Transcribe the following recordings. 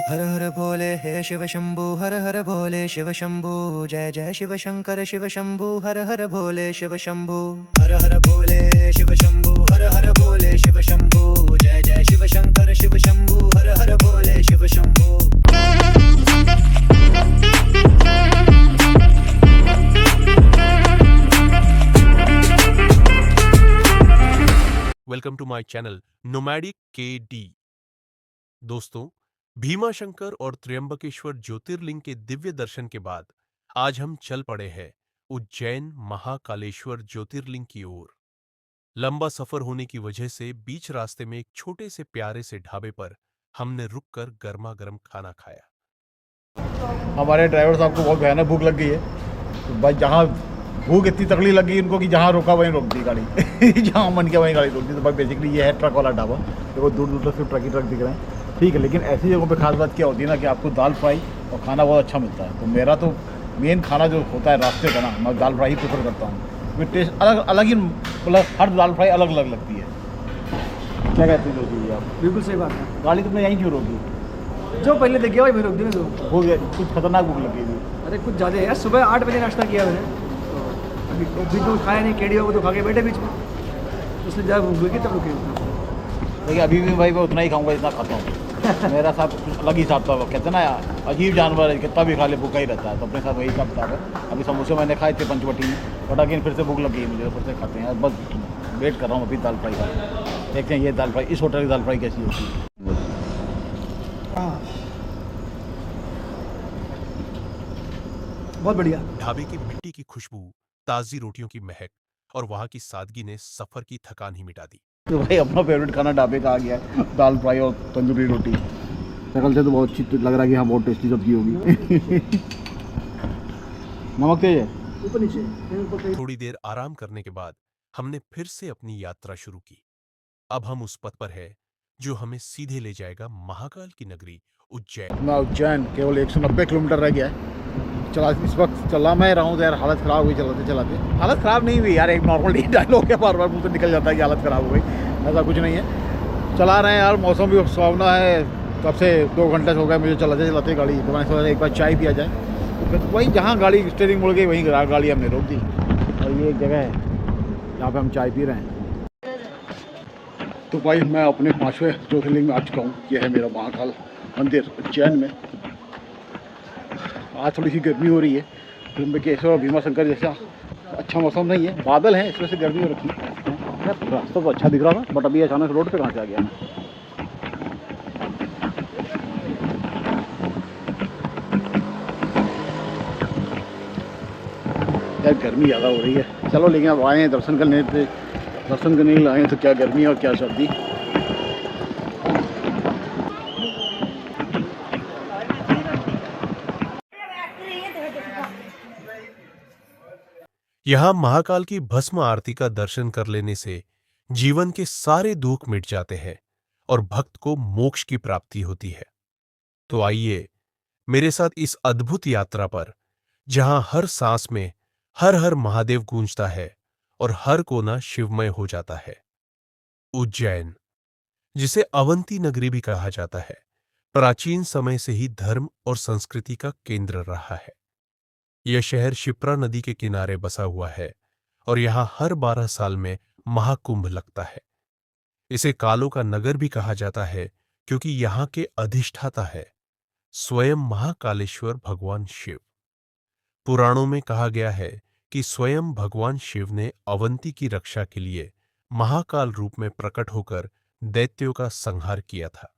हर हर भोले हे शिव शंभु हर हर भोले शिव शंभु जय जय शिव शंकर शिव शंभु हर हर भोले शिव शंभु हर हर भोले शिव शंभु हर हर भोले शिव शंभु जय जय शिव शंकर शिव शंभु हर हर Bhole Shiv Shambhu. Welcome to my channel Nomadic के दोस्तों, भीमाशंकर और त्र्यंबकेश्वर ज्योतिर्लिंग के दिव्य दर्शन के बाद आज हम चल पड़े हैं उज्जैन महाकालेश्वर ज्योतिर्लिंग की ओर। लंबा सफर होने की वजह से बीच रास्ते में एक छोटे से प्यारे से ढाबे पर हमने रुककर गर्मा गर्म खाना खाया। हमारे ड्राइवर साहब को बहुत भयानक भूख लग गई है। तो भाई जहाँ भूख इतनी तगड़ी लगी इनको कि जहाँ रोका वहीं रोक दी गाड़ी जहाँ मन किया वहीं गाड़ी रोक दी। तो भाई बेसिकली ये है ट्रक वाला ढाबा। देखो दूर दूर तक सिर्फ ट्रक ही ट्रक दिख रहे हैं, ठीक है। लेकिन ऐसी जगहों पे खास बात क्या होती है ना कि आपको दाल फ्राई और खाना बहुत अच्छा मिलता है। तो मेरा तो मेन खाना जो होता है रास्ते का ना, मैं दाल फ्राई ही प्रेफर करता हूँ क्योंकि टेस्ट अलग अलग ही, मतलब हर दाल फ्राई अलग अलग लगती है। क्या कहते हैं जो चीज़ आप? बिल्कुल सही बात है। गाड़ी तुमने यहीं क्यों रोकी? जो पहले देख गया वही रोक दी मैं तो। हो गया कुछ खतरनाक भूख लगी थी। अरे कुछ ज़्यादा है यार, सुबह 8 बजे नाश्ता किया मैंने, तो अभी तो खाया नहीं, केड़ी को तो खा के बैठे बीच में, इसलिए ज़्यादा भूख लगी तब रुके। देखिए अभी भी भाई मैं उतना ही खाऊंगा जितना खाता हूँ। मेरा साथ कुछ अलग ही हिसाब था। कहते हैं ना अजीब जानवर है, कितना भी खा ले भूखा ही रहता है। तो अपने साथ वही हिसाब था। अभी समोसे मैंने खाए थे पंचवटी में, बट अगेन फिर से भूख लगी है मुझे, फिर से खाते हैं। बस वेट कर रहा हूँ अभी दाल फ्राई का। देखते हैं ये दाल फ्राई, इस होटल की दाल फ्राई कैसी होती है। हाँ बहुत बढ़िया। ढाबे की मिट्टी की खुशबू, ताजी रोटियों की महक और वहां की सादगी ने सफर की थकान ही मिटा दी। तो भाई अपना फेवरेट खाना ढाबे का आ गया है, दाल फ्राई और तंदूरी रोटी। शक्ल से तो बहुत अच्छी लग रहा है कि हाँ बहुत टेस्टी सब्जी होगी। नमक तेज है। ऊपर नीचे थोड़ी देर आराम करने के बाद हमने फिर से अपनी यात्रा शुरू की। अब हम उस पथ पर है जो हमें सीधे ले जाएगा महाकाल की नगरी उज्जैन। अपना उज्जैन केवल 190 किलोमीटर रह गया है। चला इस वक्त चला मैं रहा हूँ तो यार हालत ख़राब हुई चलाते चलाते। हालत ख़राब नहीं हुई यार, एक नॉर्मल डायलॉग है, बार बार मुँह से निकल जाता है कि हालत ख़राब हो गई। ऐसा कुछ नहीं है, चला रहे हैं यार। मौसम भी सुहावना है, कब से 2 घंटे हो गए मुझे चलाते चलाते गाड़ी। तो मैंने सोचा एक बार चाय पिया जाए। तो फिर वहीं जहाँ गाड़ी स्टीयरिंग मुड़ गई वहीं गाड़ी हमने रोक दी। और ये एक जगह है जहाँ पर हम चाय पी रहे हैं। तो भाई मैं अपने 5वें ज्योतिर्लिंग में आ चुका हूँ। यह है मेरा महाकाल मंदिर उज्जैन में। आज थोड़ी सी गर्मी हो रही है, त्र्यंबकेश्वर और भीमाशंकर जैसा अच्छा मौसम नहीं है, बादल है, इस वजह से गर्मी हो रखी है। रास्ता तो अच्छा दिख रहा था, बट अभी अचानक रोड पे कहाँ से आ गया। यार गर्मी ज़्यादा हो रही है। चलो लेकिन अब आए हैं दर्शन करने के लिए आए हैं, तो क्या गर्मी और क्या सर्दी। यहां महाकाल की भस्म आरती का दर्शन कर लेने से जीवन के सारे दुख मिट जाते हैं और भक्त को मोक्ष की प्राप्ति होती है। तो आइए मेरे साथ इस अद्भुत यात्रा पर, जहां हर सांस में हर हर महादेव गूंजता है और हर कोना शिवमय हो जाता है। उज्जैन, जिसे अवंती नगरी भी कहा जाता है, प्राचीन समय से ही धर्म और संस्कृति का केंद्र रहा है। यह शहर शिप्रा नदी के किनारे बसा हुआ है और यहां हर 12 साल में महाकुंभ लगता है। इसे कालों का नगर भी कहा जाता है क्योंकि यहां के अधिष्ठाता है स्वयं महाकालेश्वर भगवान शिव। पुराणों में कहा गया है कि स्वयं भगवान शिव ने अवंती की रक्षा के लिए महाकाल रूप में प्रकट होकर दैत्यों का संहार किया था।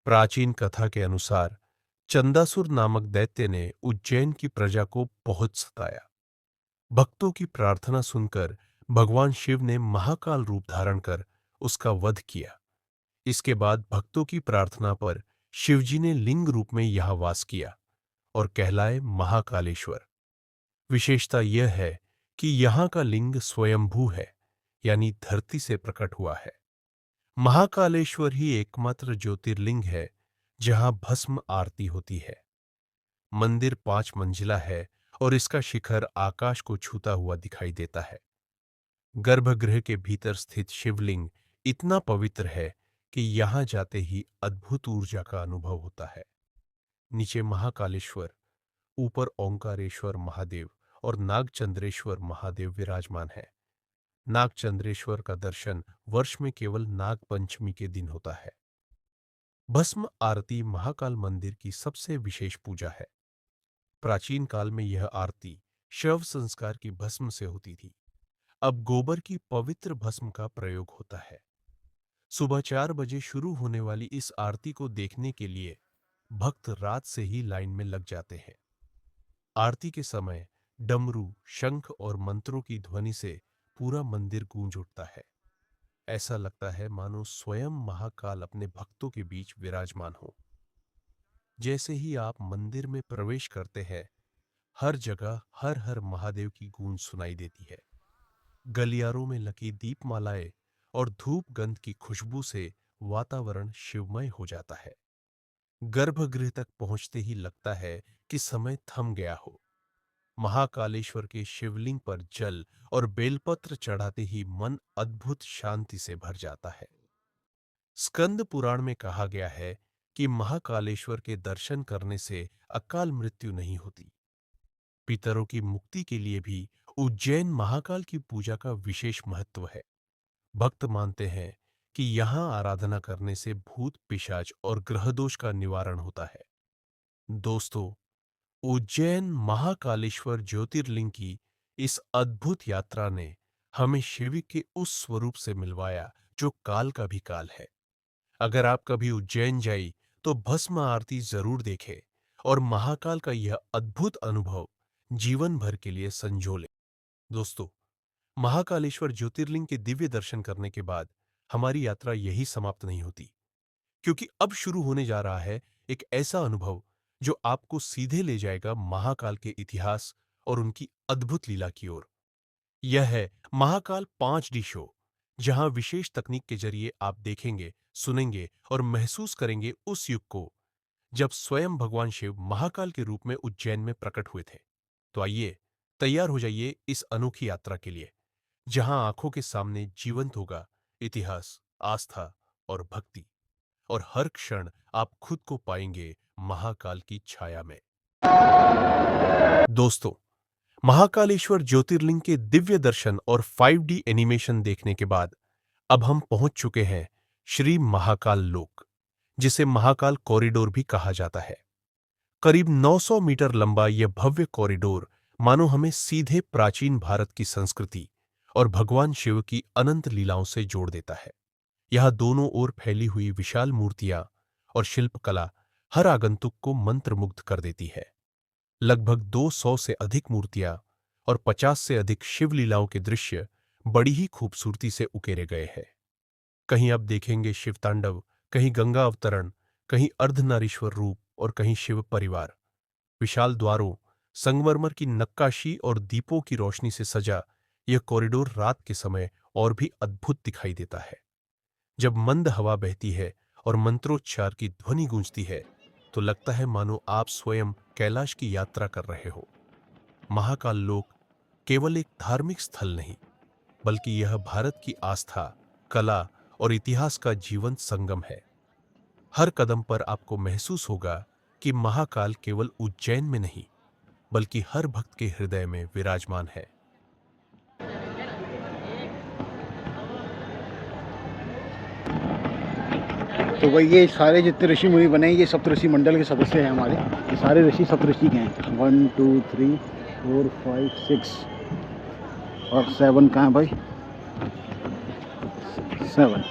प्राचीन कथा के अनुसार चंदासुर नामक दैत्य ने उज्जैन की प्रजा को बहुत सताया। भक्तों की प्रार्थना सुनकर भगवान शिव ने महाकाल रूप धारण कर उसका वध किया। इसके बाद भक्तों की प्रार्थना पर शिवजी ने लिंग रूप में यहां वास किया और कहलाए महाकालेश्वर। विशेषता यह है कि यहां का लिंग स्वयंभू है, यानी धरती से प्रकट हुआ है। महाकालेश्वर ही एकमात्र ज्योतिर्लिंग है जहां भस्म आरती होती है। मंदिर 5 मंजिला है और इसका शिखर आकाश को छूता हुआ दिखाई देता है। गर्भगृह के भीतर स्थित शिवलिंग इतना पवित्र है कि यहां जाते ही अद्भुत ऊर्जा का अनुभव होता है। नीचे महाकालेश्वर, ऊपर ओंकारेश्वर महादेव और नागचंद्रेश्वर महादेव विराजमान है। नागचंद्रेश्वर का दर्शन वर्ष में केवल नाग पंचमी के दिन होता है। भस्म आरती महाकाल मंदिर की सबसे विशेष पूजा है। प्राचीन काल में यह आरती शव संस्कार की भस्म से होती थी। अब गोबर की पवित्र भस्म का प्रयोग होता है। सुबह 4 बजे शुरू होने वाली इस आरती को देखने के लिए भक्त रात से ही लाइन में लग जाते हैं। आरती के समय डमरू, शंख और मंत्रों की ध्वनि से पूरा मंदिर गूंज उठता है। ऐसा लगता है मानो स्वयं महाकाल अपने भक्तों के बीच विराजमान हो। जैसे ही आप मंदिर में प्रवेश करते हैं, हर जगह हर हर महादेव की गूंज सुनाई देती है। गलियारों में लगी दीपमालाएं और धूप गंध की खुशबू से वातावरण शिवमय हो जाता है। गर्भगृह तक पहुंचते ही लगता है कि समय थम गया हो। महाकालेश्वर के शिवलिंग पर जल और बेलपत्र चढ़ाते ही मन अद्भुत शांति से भर जाता है। स्कंद पुराण में कहा गया है कि महाकालेश्वर के दर्शन करने से अकाल मृत्यु नहीं होती। पितरों की मुक्ति के लिए भी उज्जैन महाकाल की पूजा का विशेष महत्व है। भक्त मानते हैं कि यहां आराधना करने से भूत, पिशाच और ग्रह दोष का निवारण होता है। दोस्तों, उज्जैन महाकालेश्वर ज्योतिर्लिंग की इस अद्भुत यात्रा ने हमें शिव के उस स्वरूप से मिलवाया जो काल का भी काल है। अगर आप कभी उज्जैन जाई तो भस्म आरती जरूर देखें और महाकाल का यह अद्भुत अनुभव जीवन भर के लिए संजो लें। दोस्तों, महाकालेश्वर ज्योतिर्लिंग के दिव्य दर्शन करने के बाद हमारी यात्रा यही समाप्त नहीं होती, क्योंकि अब शुरू होने जा रहा है एक ऐसा अनुभव जो आपको सीधे ले जाएगा महाकाल के इतिहास और उनकी अद्भुत लीला की ओर। यह है महाकाल 5D शो, जहां विशेष तकनीक के जरिए आप देखेंगे, सुनेंगे और महसूस करेंगे उस युग को जब स्वयं भगवान शिव महाकाल के रूप में उज्जैन में प्रकट हुए थे। तो आइए, तैयार हो जाइए इस अनोखी यात्रा के लिए, जहां आंखों के सामने जीवंत होगा इतिहास, आस्था और भक्ति, और हर क्षण आप खुद को पाएंगे महाकाल की छाया में। दोस्तों, महाकालेश्वर ज्योतिर्लिंग के दिव्य दर्शन और 5D एनिमेशन देखने के बाद अब हम पहुंच चुके हैं श्री महाकाल लोक, जिसे महाकाल कॉरिडोर भी कहा जाता है। करीब 900 मीटर लंबा यह भव्य कॉरिडोर मानो हमें सीधे प्राचीन भारत की संस्कृति और भगवान शिव की अनंत लीलाओं से जोड़ देता है। यहां दोनों ओर फैली हुई विशाल मूर्तियां और शिल्पकला हर आगंतुक को मंत्रमुग्ध कर देती है। लगभग 200 से अधिक मूर्तियां और 50 से अधिक शिवलीलाओं के दृश्य बड़ी ही खूबसूरती से उकेरे गए हैं। कहीं आप देखेंगे शिव तांडव, कहीं गंगा अवतरण, कहीं अर्धनारीश्वर रूप और कहीं शिव परिवार। विशाल द्वारों, संगमरमर की नक्काशी और दीपों की रोशनी से सजा यह कॉरिडोर रात के समय और भी अद्भुत दिखाई देता है। जब मंद हवा बहती है और मंत्रोच्चार की ध्वनि गूंजती है तो लगता है मानो आप स्वयं कैलाश की यात्रा कर रहे हो। महाकाल लोक केवल एक धार्मिक स्थल नहीं, बल्कि यह भारत की आस्था, कला और इतिहास का जीवंत संगम है। हर कदम पर आपको महसूस होगा कि महाकाल केवल उज्जैन में नहीं, बल्कि हर भक्त के हृदय में विराजमान है। तो भाई ये सारे जितने ऋषि मुनि बने ये सप्तऋषि मंडल के सदस्य हैं हमारे। ये सारे ऋषि सप्तऋषि के हैं। 1 2 3 4 5 6 और 7 कहाँ है भाई? 7।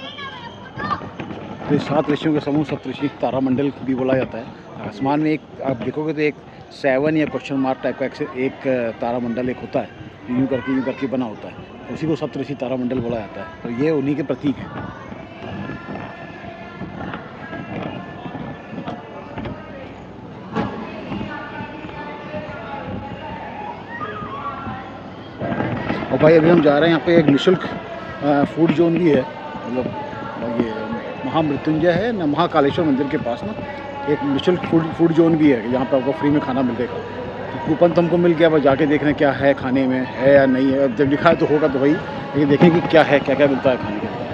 तो ये 7 ऋषियों के समूह सप्तऋषि तारामंडल भी बोला जाता है। आसमान में एक आप देखोगे तो एक 7 या क्वेश्चन मार्क टाइप का एक तारामंडल एक होता है, यूं करके बना होता है। उसी को सप्तऋषि तारामंडल बोला जाता है। तो ये उन्हीं के प्रतीक हैं। और भाई अभी हम जा रहे हैं, यहाँ पे एक निःशुल्क फूड जोन भी है। मतलब ये महामृत्युंजय है ना, महाकालेश्वर मंदिर के पास ना एक निःशुल्क फूड जोन भी है, जहाँ पे आपको फ्री में खाना मिलेगा। तो कूपन तो हमको मिल गया, बस जाके देख रहे हैं क्या है खाने में, है या नहीं है। अब जब लिखा है तो होगा तो भाई, लेकिन देखें कि क्या है, क्या क्या मिलता है खाने के।